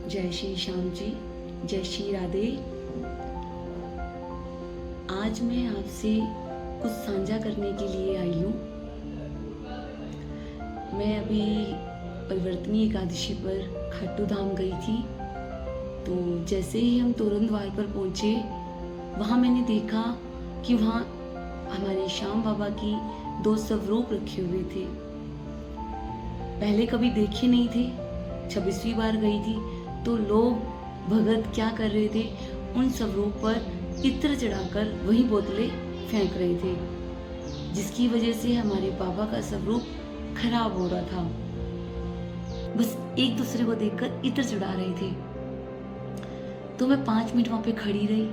जय श्री श्याम जी, जय श्री राधे। आज मैं आपसे कुछ साझा करने के लिए आई हूँ। मैं अभी परिवर्तनी एकादशी पर खाटू धाम गई थी। तो जैसे ही हम तोरण द्वार पर पहुँचे, वहाँ मैंने देखा कि वहाँ हमारे श्याम बाबा की 2 स्वरूप रखे हुए थे। पहले कभी देखे नहीं थे, 26वीं बार गई थी। तो लोग भगत क्या कर रहे थे, उन स्वरूप पर इत्र चढ़ाकर वही बोतलें फेंक रहे थे, जिसकी वजह से हमारे बाबा का स्वरूप खराब हो रहा था। बस एक दूसरे को देखकर इत्र चढ़ा रहे थे। तो मैं 5 मिनट वहां पे खड़ी रही।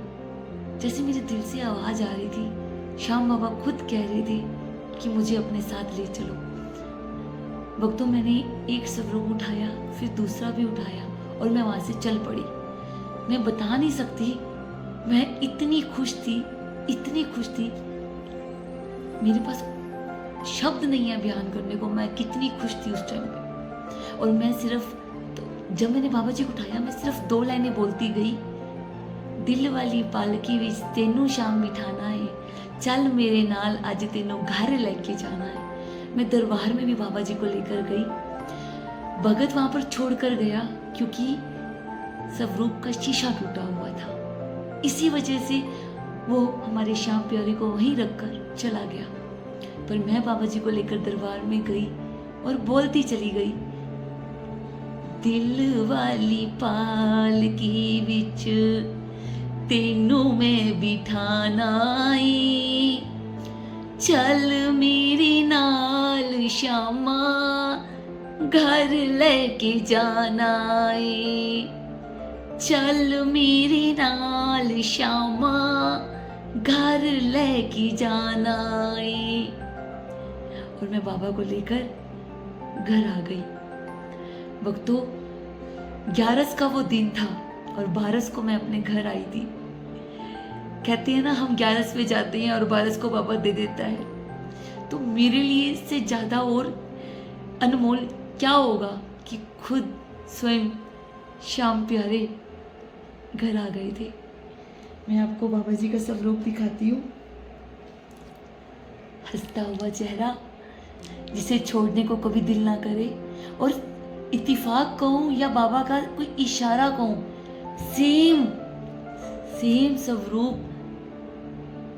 जैसे मेरे दिल से आवाज आ रही थी, श्याम बाबा खुद कह रहे थे कि मुझे अपने साथ ले चलो। भक्तों, मैंने एक स्वरूप उठाया, फिर दूसरा भी उठाया और मैं वहां से चल पड़ी। मैं बता नहीं सकती, मैं इतनी खुश थी, इतनी खुश थी, मेरे पास शब्द नहीं है बयान करने को। मैं कितनी खुश थी उस टाइम पे। और मैं सिर्फ जब मैंने बाबा जी को उठाया, मैं सिर्फ 2 लाइनें बोलती गई। दिल वाली पालकी विच तेनू शाम बिठाना है, चल मेरे नाल अज तेनू घर लेके जाना है। मैं दरबार में भी बाबा जी को लेकर गई। भगत वहां पर छोड़कर गया क्योंकि स्वरूप का शीशा टूटा हुआ था। इसी वजह से वो हमारे श्याम प्यारे को वहीं रखकर चला गया। पर मैं बाबा जी को लेकर दरबार में गई और बोलती चली गई, दिल वाली पालकी विच तेनू मैं बिठाना आई, चल मेरे नाल श्यामा घर लेके जाना है, चल मेरे नाल श्यामा घर लेके जाना है। और मैं बाबा को लेकर घर आ गई। भक्तों, 11 का वो दिन था और 12 को मैं अपने घर आई थी। कहते हैं ना, हम 11 पे जाते हैं और 12 को बाबा दे देता है। तो मेरे लिए इससे ज्यादा और अनमोल क्या होगा कि खुद स्वयं श्याम प्यारे घर आ गए थे। मैं आपको बाबा जी का स्वरूप दिखाती हूँ। हंसता हुआ चेहरा, जिसे छोड़ने को कभी दिल ना करे। और इत्तिफाक कहूँ या बाबा का कोई इशारा कहूँ, सेम स्वरूप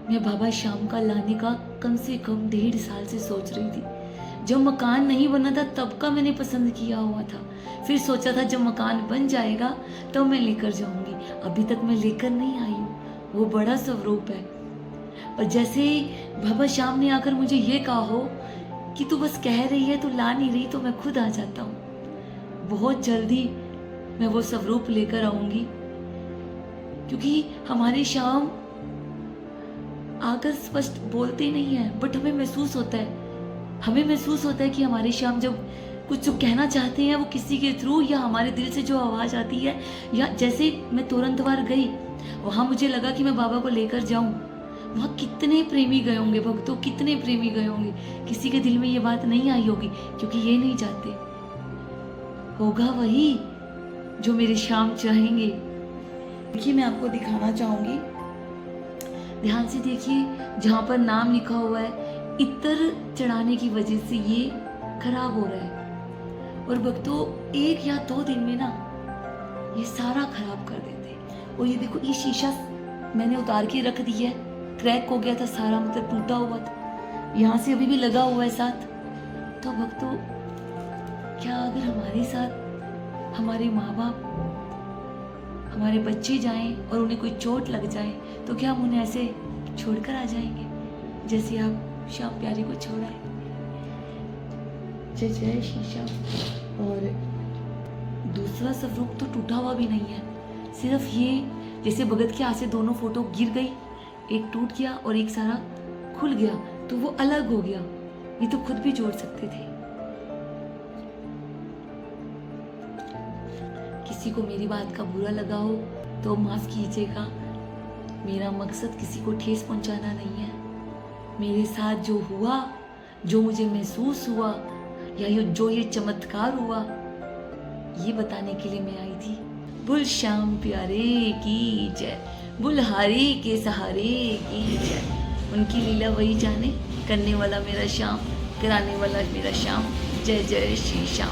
मैं बाबा श्याम का लाने का कम से कम 1.5 साल से सोच रही थी। जब मकान नहीं बना था तब का मैंने पसंद किया हुआ था। फिर सोचा था जब मकान बन जाएगा तो मैं लेकर जाऊंगी। अभी तक मैं लेकर नहीं आई हूँ। वो बड़ा स्वरूप है। और जैसे बाबा श्याम ने आकर मुझे ये कहा हो कि तू बस कह रही है, तू ला नहीं रही, तो मैं खुद आ जाता हूँ। बहुत जल्दी मैं वो स्वरूप लेकर आऊंगी, क्योंकि हमारे श्याम आकर स्पष्ट बोलते नहीं है, बट हमें महसूस होता है कि हमारे श्याम जब कुछ जो कहना चाहते हैं वो किसी के थ्रू या हमारे दिल से जो आवाज आती है। या जैसे मैं तोरण द्वार गई, वहां मुझे लगा कि मैं बाबा को लेकर जाऊं। वहां कितने प्रेमी गए होंगे भक्तों, कितने प्रेमी गए होंगे। किसी के दिल में ये बात नहीं आई होगी, क्योंकि ये नहीं चाहते। होगा वही जो मेरे श्याम चाहेंगे। देखिए, मैं आपको दिखाना चाहूंगी, ध्यान से देखिए। जहां पर नाम लिखा हुआ है, इत्र चढ़ाने की वजह से ये खराब हो रहा है। और भक्तों, 1 या 2 दिन में ना ये सारा खराब कर देते। और ये देखो, ये शीशा मैंने उतार के रख दिया है, क्रैक हो गया था सारा, मतलब टूटा हुआ था। यहाँ से अभी भी लगा हुआ है साथ। तो भक्तों, क्या अगर हमारे साथ हमारे माँ बाप, हमारे बच्चे जाएं और उन्हें कोई चोट लग जाए, तो क्या हम उन्हें ऐसे छोड़कर आ जाएंगे जैसे आप श्याम प्यारे को छोड़ा है? जय जय श्री श्याम। और दूसरा स्वरूप तो टूटा हुआ भी नहीं है, सिर्फ ये जैसे भगत के हाथ से दोनों फोटो गिर गई, एक टूट गया और एक सारा खुल गया, तो वो अलग हो गया। ये तो खुद भी जोड़ सकते थे। किसी को मेरी बात का बुरा लगा हो तो माफ कीजिएगा। मेरा मकसद किसी को ठेस पहुंचाना नहीं है। मेरे साथ जो हुआ, जो मुझे महसूस हुआ, या जो ये चमत्कार हुआ, ये बताने के लिए मैं आई थी। बुल श्याम प्यारे की जय, बुल्हारी के सहारे की जय। उनकी लीला वही जाने, करने वाला मेरा श्याम, कराने वाला मेरा श्याम। जय जय श्री श्याम।